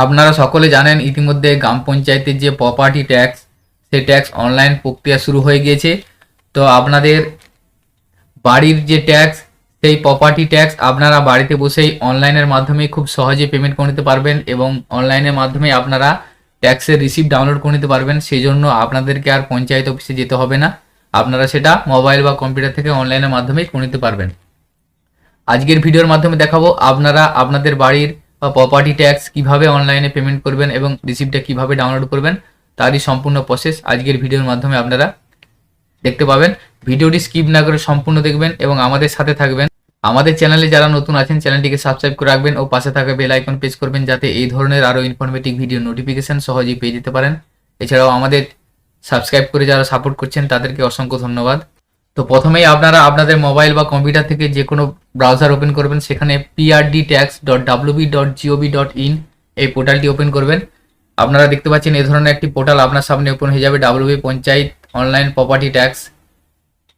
আপনারা সকলে জানেন ইতিমধ্যে গ্রাম পঞ্চায়েতের যে প্রপার্টি ট্যাক্স, সেই ট্যাক্স অনলাইন প্রক্রিয়া শুরু হয়ে গিয়েছে। তো আপনাদের বাড়ির যে ট্যাক্স, সেই প্রপার্টি ট্যাক্স আপনারা বাড়িতে বসেই অনলাইনের মাধ্যমে খুব সহজে পেমেন্ট করে নিতে পারবেন এবং অনলাইনের মাধ্যমে আপনারা ট্যাক্সের রিসিপ্ট ডাউনলোড করে নিতে পারবেন। সেই জন্য আপনাদেরকে আর পঞ্চায়েত অফিসে যেতে হবে না, আপনারা সেটা মোবাইল বা কম্পিউটার থেকে অনলাইনের মাধ্যমেই করে নিতে পারবেন। আজকের ভিডিওর মাধ্যমে দেখাবো আপনারা আপনাদের বাড়ির বা প্রপার্টি ট্যাক্স কিভাবে অনলাইনে পেমেন্ট করবেন এবং রিসিপ্টটা কিভাবে ডাউনলোড করবেন, তারই সম্পূর্ণ প্রসেস আজকের ভিডিওর মাধ্যমে আপনারা দেখতে পাবেন। ভিডিওটি স্কিপ না করে সম্পূর্ণ দেখবেন এবং আমাদের সাথে থাকবেন। আমাদের চ্যানেলে যারা নতুন আছেন চ্যানেলটিকে সাবস্ক্রাইব করে রাখবেন ও পাশে থাকা বেল আইকন প্রেস করবেন, যাতে এই ধরনের আরও ইনফরমেটিভ ভিডিও নোটিফিকেশন সহজেই পেয়ে যেতে পারেন। এছাড়াও আমাদের সাবস্ক্রাইব করে যারা সাপোর্ট করছেন তাদেরকে অসংখ্য ধন্যবাদ। তো প্রথমেই আপনারা আপনাদের মোবাইল বা কম্পিউটার থেকে যে কোনো ব্রাউজার ওপেন করবেন, সেখানে prdtax.wb.gov.in এই পোর্টালটি ওপেন করবেন। আপনারা দেখতে পাচ্ছেন এই ধরনের একটি পোর্টাল আপনার সামনে ওপেন হয়ে যাবে, WB panchayat online property tax.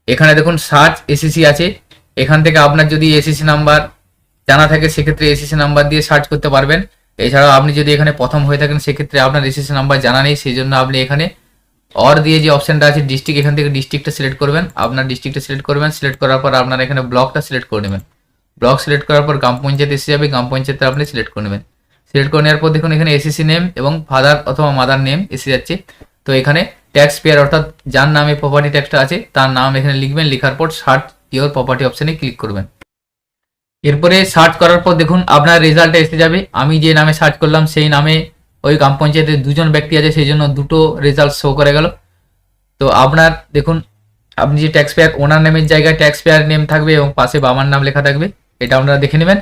এখানে দেখুন সার্চ এসিসি আছে, এখান থেকে আপনার যদি এসিসি নাম্বার জানা থাকে সেক্ষেত্রে এসিসি নাম্বার দিয়ে সার্চ করতে পারবেন। এছাড়াও আপনি যদি এখানে প্রথম হয়ে থাকেন সেক্ষেত্রে আপনার এসিসি নাম্বার জানা নেই, সেই জন্য আপনি এখানে অর দিয়ে যে অপশনটা আছে ডিস্ট্রিক্ট, এখান থেকে ডিস্ট্রিক্টটা সিলেক্ট করবেন। আপনার ডিস্ট্রিক্টটা সিলেক্ট করবেন, সিলেক্ট করার পর আপনারা এখানে ব্লকটা সিলেক্ট করে নেবেন। ব্লক সিলেক্ট করার পর গ্রাম পঞ্চায়েত এসে যাবে, গ্রাম পঞ্চায়েতটা আপনি সিলেক্ট করে নেবেন। সিলেক্ট করে নেওয়ার পর দেখুন এখানে এসিসি নেম এবং ফাদার অথবা মাদার নেম এসে যাচ্ছে। তো এখানে ট্যাক্স পেয়ার অর্থাৎ যার নামে প্রপার্টি ট্যাক্সটা আছে তার নাম এখানে লিখবেন, লেখার পর সার্চ ইওর প্রপার্টি অপশনে ক্লিক করবেন। এরপরে সার্চ করার পর দেখুন আপনার রেজাল্টটা এসে যাবে। আমি যে নামে সার্চ করলাম সেই নামে ওই গ্রাম পঞ্চায়েতের দুজন ব্যক্তি আছে, সেই জন্য দুটো রেজাল্ট শো করে গেল। তো আপনার দেখুন আপনি যে ট্যাক্স পেয়ার ওনার নামের জায়গায় ট্যাক্স পেয়ার নেম থাকবে এবং পাশে বাবার নাম লেখা থাকবে, এটা আপনারা দেখে নেবেন।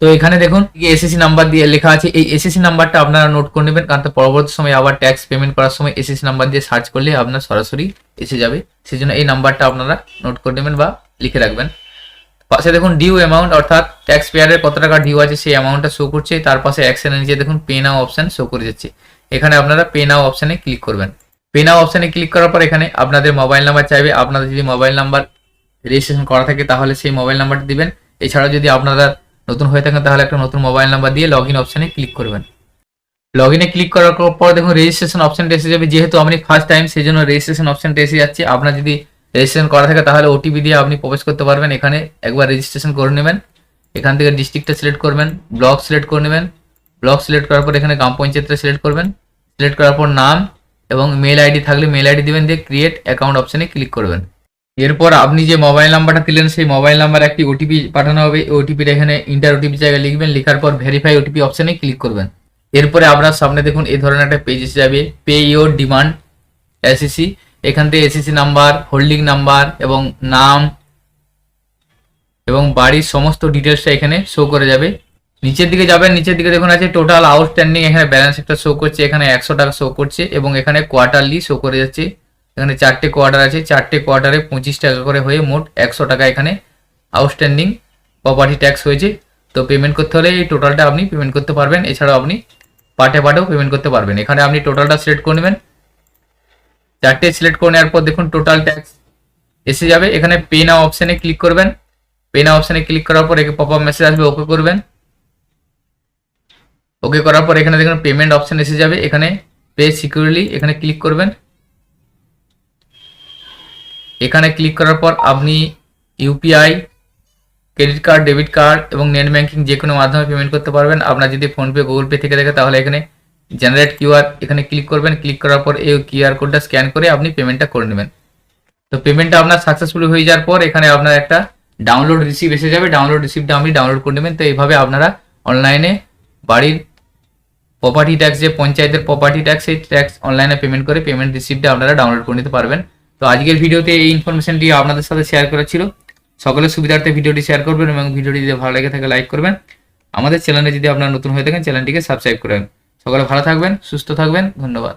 তো এখানে দেখুন এসএসসি নাম্বার দিয়ে লেখা আছে, এই এসএসসি নাম্বারটা আপনারা নোট করে নেবেন, কারণ পরবর্তী সময় আবার ট্যাক্স পেমেন্ট করার সময় এসএসসি নাম্বার দিয়ে সার্চ করলে আপনার সরাসরি এসে যাবে। সেই জন্য এই নাম্বারটা আপনারা নোট করে নেবেন বা লিখে রাখবেন। পাশে দেখুন ডিউ অ্যামাউন্ট অর্থাৎ ট্যাক্স পেয়ারের কত টাকা ডিউ আছে সেই অ্যামাউন্টটা শো করছে। তার পাশে অ্যাকশনের নিচে দেখুন পে নাও অপশন শো করে যাচ্ছে, এখানে আপনারা পে নাও অপশনে ক্লিক করবেন। পে নাও অপশনে ক্লিক করার পর এখানে আপনাদের মোবাইল নাম্বার চাইবে, আপনাদের যদি মোবাইল নাম্বার রেজিস্ট্রেশন করা থাকে তাহলে সেই মোবাইল নাম্বারটি দিবেন। এছাড়াও যদি আপনারা নতুন হয়ে থাকেন তাহলে একটা নতুন মোবাইল নাম্বার দিয়ে লগ ইন অপশনে ক্লিক করবেন। লগ ইনে ক্লিক করার পর দেখুন রেজিস্ট্রেশন অপশনটা এসে যাবে। যেহেতু আপনি ফার্স্ট টাইম সেই জন্য রেজিস্ট্রেশন অপশনটা এসে যাচ্ছে। আপনার যদি রেজিস্ট্রেশন করা থাকে তাহলে ওটিপি দিয়ে আপনি প্রবেশ করতে পারবেন। এখানে একবার রেজিস্ট্রেশন করে নেবেন, এখান থেকে ডিস্ট্রিক্টটা সিলেক্ট করবেন, ব্লক সিলেক্ট করে নেবেন। ব্লক সিলেক্ট করার পর এখানে গ্রাম পঞ্চায়েতটা সিলেক্ট করবেন। সিলেক্ট করার পর নাম এবং মেল আইডি থাকলে মেল আইডি দিবেন, দিয়ে ক্রিয়েট অ্যাকাউন্ট অপশনে ক্লিক করবেন। এরপর আপনি যে মোবাইল নাম্বারটা দিলেন সেই মোবাইল নাম্বার একটি ওটিপি পাঠানো হবে, ওটিপিটা এখানে ইন্টার ওটিপি জায়গায় লিখবেন, লেখার পর ভেরিফাই ওটিপি অপশনে ক্লিক করবেন। এরপরে আপনার সামনে দেখুন এই ধরনের একটা পেজ এসে যাবে, পে ইওর ডিমান্ড এসএসসি। এখান থেকে এসএসসি নাম্বার, হোল্ডিং নাম্বার এবং নাম এবং বাড়ির সমস্ত ডিটেলসটা এখানে শো করে যাবে। নিচের দিকে যাবেন, নিচের দিকে দেখুন আছে টোটাল আউটস্ট্যান্ডিং, এখানে ব্যালেন্স একটা শো করছে, এখানে 100 টাকা শো করছে এবং এখানে কোয়ার্টারলি শো করে যাচ্ছে। এখানে 4টে কোয়ার্টার আছে, 4টে কোয়ার্টারে 25 টাকা করে হয়ে মোট 100 টাকা এখানে আউটস্ট্যান্ডিং প্রপার্টি ট্যাক্স হয়েছে। তো পেমেন্ট করতে হলে এই টোটালটা আপনি পেমেন্ট করতে পারবেন, এছাড়াও আপনি পার্টে পার্টেও পেমেন্ট করতে পারবেন। এখানে আপনি টোটালটা সিলেক্ট করে নেবেন, 4টে সিলেক্ট করে নেওয়ার পর দেখুন টোটাল ট্যাক্স এসে যাবে। এখানে পে নাও অপশানে ক্লিক করবেন। পে নাও অপশানে ক্লিক করার পর একে পপ আপ মেসেজ আসবে, ওকে করবেন। ওকে করার পর এখানে দেখুন পেমেন্ট অপশান এসে যাবে, এখানে পে সিকিউরলি এখানে ক্লিক করবেন। এখানে ক্লিক করার পর আপনি UPI, credit card, debit card এবং নেট ব্যাঙ্কিং যে কোনো মাধ্যমে পেমেন্ট করতে পারবেন। আপনার যদি ফোনপে, গুগল পে থেকে থাকে তাহলে এখানে জেনারেট কিউআর এখানে ক্লিক করবেন। ক্লিক করার পর এই কিউআর কোডটা স্ক্যান করে আপনি পেমেন্টটা করে নেবেন। তো পেমেন্টটা আপনার সাকসেসফুল হয়ে যাওয়ার পর এখানে আপনার একটা ডাউনলোড রিসিপ্ট এসে যাবে, ডাউনলোড রিসিপ্টটা আপনি ডাউনলোড করে নেবেন। তো এইভাবে আপনারা অনলাইনে বাড়ির প্রপার্টি ট্যাক্স, যে পঞ্চায়েতের প্রপার্টি ট্যাক্স, সেই ট্যাক্স অনলাইনে পেমেন্ট করে পেমেন্ট রিসিপ্টটা আপনারা ডাউনলোড করে নিতে পারবেন। তো আজকের ভিডিওতে এই ইনফরমেশনটি আপনাদের সাথে শেয়ার করা ছিল। সকলের সুবিধার্থে ভিডিওটি শেয়ার করবেন এবং ভিডিওটি যদি ভালো লেগে থাকে লাইক করবেন। আমাদের চ্যানেলে যদি আপনারা নতুন হয়ে থাকেন চ্যানেলটিকে সাবস্ক্রাইব করবেন। সকলে ভালো থাকবেন, সুস্থ থাকবেন, ধন্যবাদ।